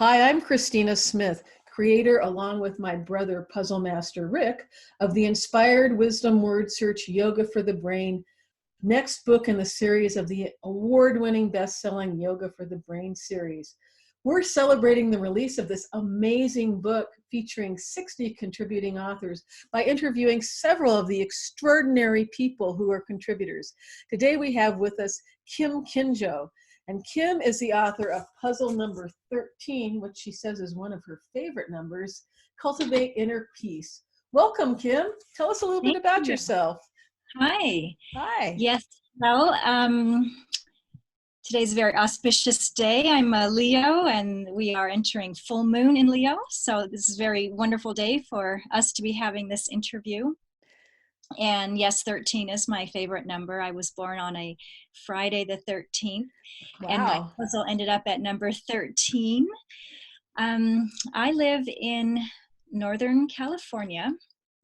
Hi, I'm Cristina Smith, creator, along with my brother, Puzzle Master Rick, of the Inspired Wisdom Word Search Yoga for the Brain, next book in the series of the award-winning best-selling Yoga for the Brain series. We're celebrating the release of this amazing book featuring 60 contributing authors by interviewing several of the extraordinary people who are contributors. Today we have with us Kim Kinjo. And Kim is the author of puzzle number 13, which she says is one of her favorite numbers, Cultivate Inner Peace. Welcome, Kim. Tell us a little bit Thank about you. yourself. Hi. Hi. Yes, well, today's a very auspicious day. I'm a Leo, and we are entering full moon in Leo. So this is a very wonderful day for us to be having this interview. And yes, 13 is my favorite number. I was born on a Friday the 13th, and my Wow. puzzle ended up at number 13. I live in Northern California,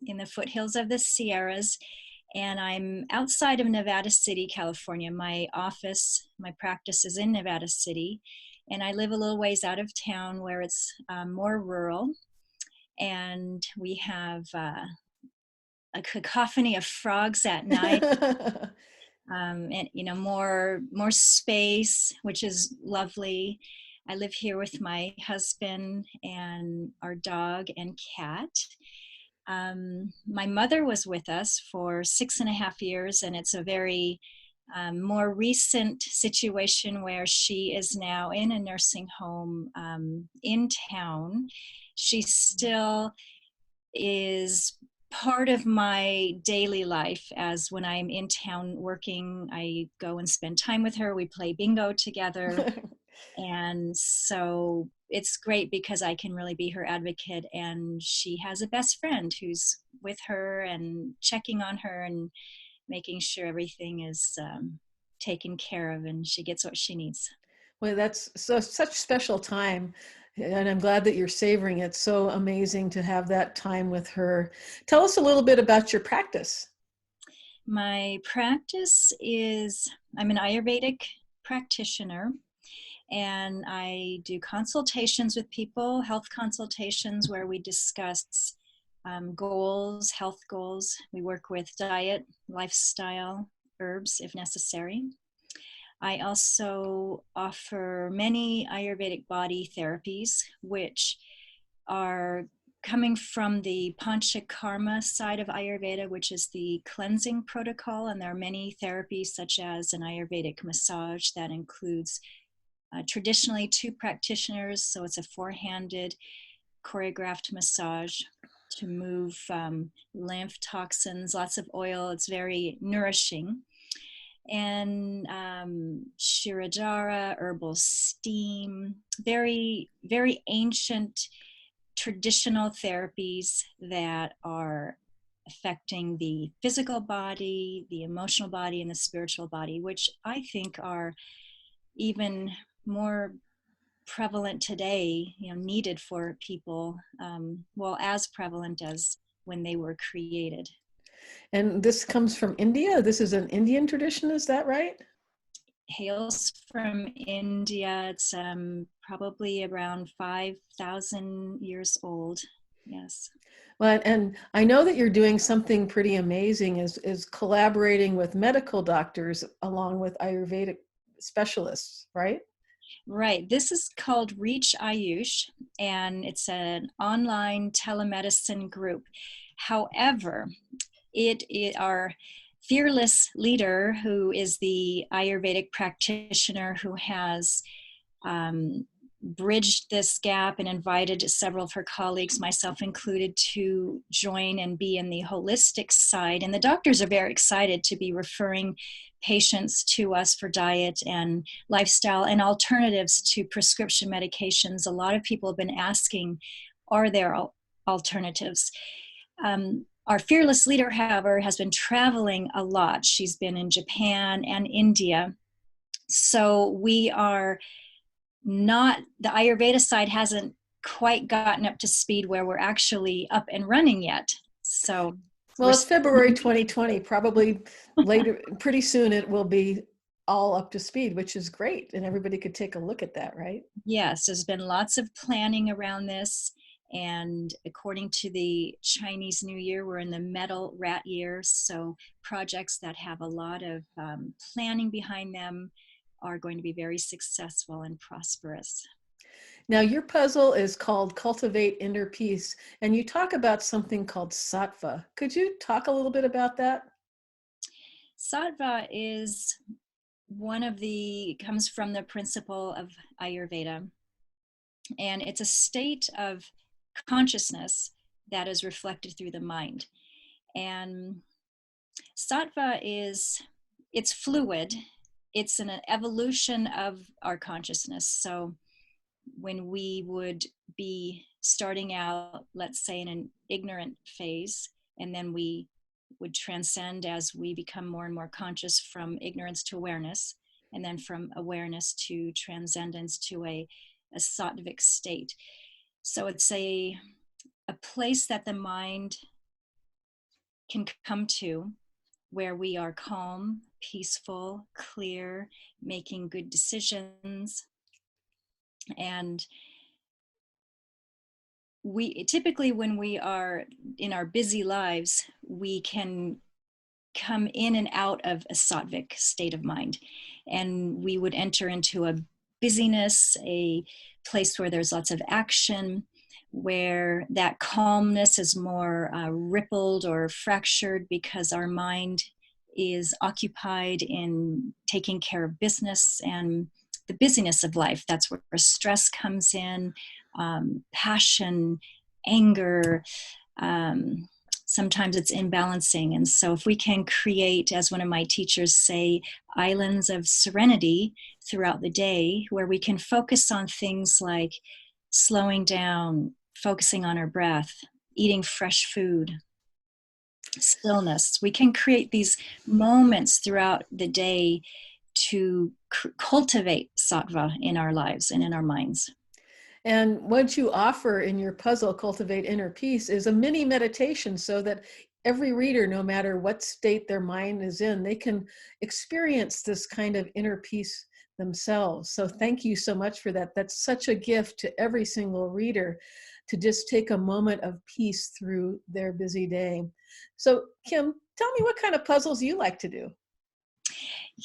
in the foothills of the Sierras, and I'm outside of Nevada City, California. My practice is in Nevada City, and I live a little ways out of town where it's more rural, and we have a cacophony of frogs at night. And more space, which is lovely. I live here with my husband and our dog and cat. My mother was with us for 6.5 years, and it's a very more recent situation where she is now in a nursing home in town. She still is part of my daily life, as when I'm in town working, I go and spend time with her. We play bingo together. And so it's great because I can really be her advocate, and she has a best friend who's with her and checking on her and making sure everything is taken care of and she gets what she needs. Well, that's such special time, and I'm glad that you're savoring it. So amazing to have that time with her. Tell us a little bit about your practice. My practice is, I'm an Ayurvedic practitioner, and I do consultations with people, health consultations, where we discuss goals, health goals. We work with diet, lifestyle, herbs if necessary. I also offer many Ayurvedic body therapies, which are coming from the Panchakarma side of Ayurveda, which is the cleansing protocol. And there are many therapies, such as an Ayurvedic massage that includes traditionally 2 practitioners. So it's a 4-handed choreographed massage to move lymph toxins, lots of oil. It's very nourishing. And Shiradhara, herbal steam, very, very ancient traditional therapies that are affecting the physical body, the emotional body, and the spiritual body, which I think are even more prevalent today, needed for people, as prevalent as when they were created. And this comes from India. This is an Indian tradition, is that right? Hails from India. It's probably around 5,000 years old. Yes. Well, and I know that you're doing something pretty amazing is collaborating with medical doctors along with Ayurvedic specialists, right? Right. This is called Reach Ayush, and it's an online telemedicine group. However, our fearless leader, who is the Ayurvedic practitioner who has bridged this gap and invited several of her colleagues, myself included, to join and be in the holistic side. And the doctors are very excited to be referring patients to us for diet and lifestyle and alternatives to prescription medications. A lot of people have been asking, are there alternatives? Our fearless leader, however, has been traveling a lot. She's been in Japan and India. So we are not, the Ayurveda side hasn't quite gotten up to speed where we're actually up and running yet. So well, it's February 2020, probably later, pretty soon it will be all up to speed, which is great. And everybody could take a look at that, right? Yes, there's been lots of planning around this. And according to the Chinese New Year, we're in the metal rat year. So projects that have a lot of planning behind them are going to be very successful and prosperous. Now, your puzzle is called Cultivate Inner Peace, and you talk about something called sattva. Could you talk a little bit about that? Sattva is comes from the principle of Ayurveda. And it's a state of consciousness that is reflected through the mind. And sattva it's fluid. It's an evolution of our consciousness. So when we would be starting out, let's say in an ignorant phase, and then we would transcend as we become more and more conscious from ignorance to awareness, and then from awareness to transcendence to a sattvic state. So it's a place that the mind can come to where we are calm, peaceful, clear, making good decisions. And we typically, when we are in our busy lives, we can come in and out of a sattvic state of mind. And we would enter into a busyness, a place where there's lots of action, where that calmness is more rippled or fractured because our mind is occupied in taking care of business and the busyness of life. That's where stress comes in, passion, anger. Sometimes it's imbalancing. And so if we can create, as one of my teachers say, islands of serenity throughout the day, where we can focus on things like slowing down, focusing on our breath, eating fresh food, stillness. We can create these moments throughout the day to cultivate sattva in our lives and in our minds. And what you offer in your puzzle, Cultivate Inner Peace, is a mini meditation so that every reader, no matter what state their mind is in, they can experience this kind of inner peace themselves. So thank you so much for that. That's such a gift to every single reader to just take a moment of peace through their busy day. So Kim, tell me what kind of puzzles you like to do.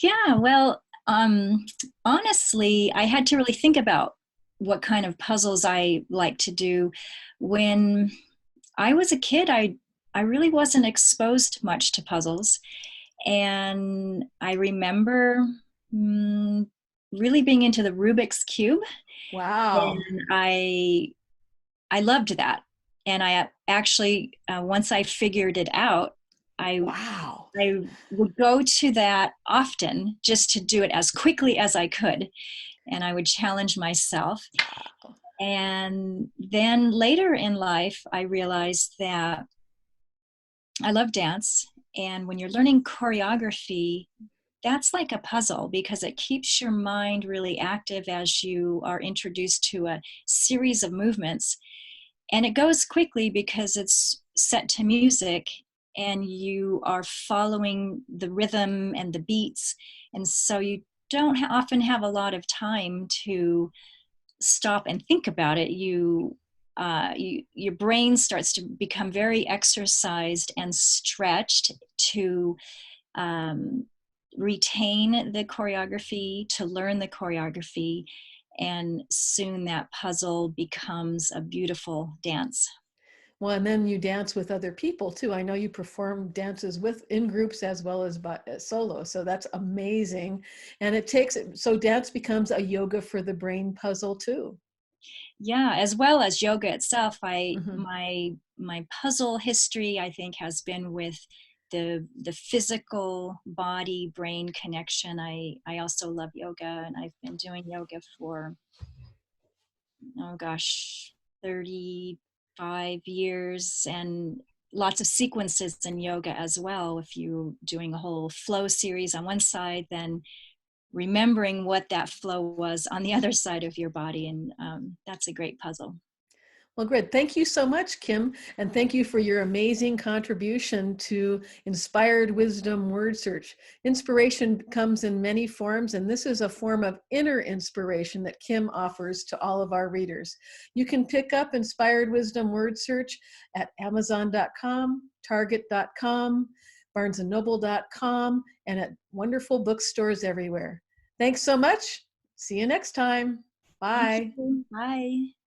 Yeah, well, honestly, I had to really think about what kind of puzzles I like to do. When I was a kid, I really wasn't exposed much to puzzles. And I remember really being into the Rubik's Cube. Wow. And I loved that. And I actually, once I figured it out, I Wow. I would go to that often just to do it as quickly as I could. And I would challenge myself. Wow. And then later in life, I realized that I love dance. And when you're learning choreography, that's like a puzzle because it keeps your mind really active as you are introduced to a series of movements. And it goes quickly because it's set to music and you are following the rhythm and the beats. And so you don't often have a lot of time to stop and think about it. Your brain starts to become very exercised and stretched to retain the choreography, to learn the choreography, and soon that puzzle becomes a beautiful dance. Well, and then you dance with other people too. I know you perform dances with in groups as well as solo. So that's amazing. And it takes so dance becomes a yoga for the brain puzzle too. Yeah, as well as yoga itself. I Hmm. my puzzle history, I think, has been with the physical body brain connection. I also love yoga, and I've been doing yoga for, oh gosh, 35 years, and lots of sequences in yoga as well. If you're doing a whole flow series on one side, then remembering what that flow was on the other side of your body. And that's a great puzzle. Well, good. Thank you so much, Kim. And thank you for your amazing contribution to Inspired Wisdom Word Search. Inspiration comes in many forms, and this is a form of inner inspiration that Kim offers to all of our readers. You can pick up Inspired Wisdom Word Search at Amazon.com, Target.com, BarnesandNoble.com, and at wonderful bookstores everywhere. Thanks so much. See you next time. Thank Bye. you. Bye.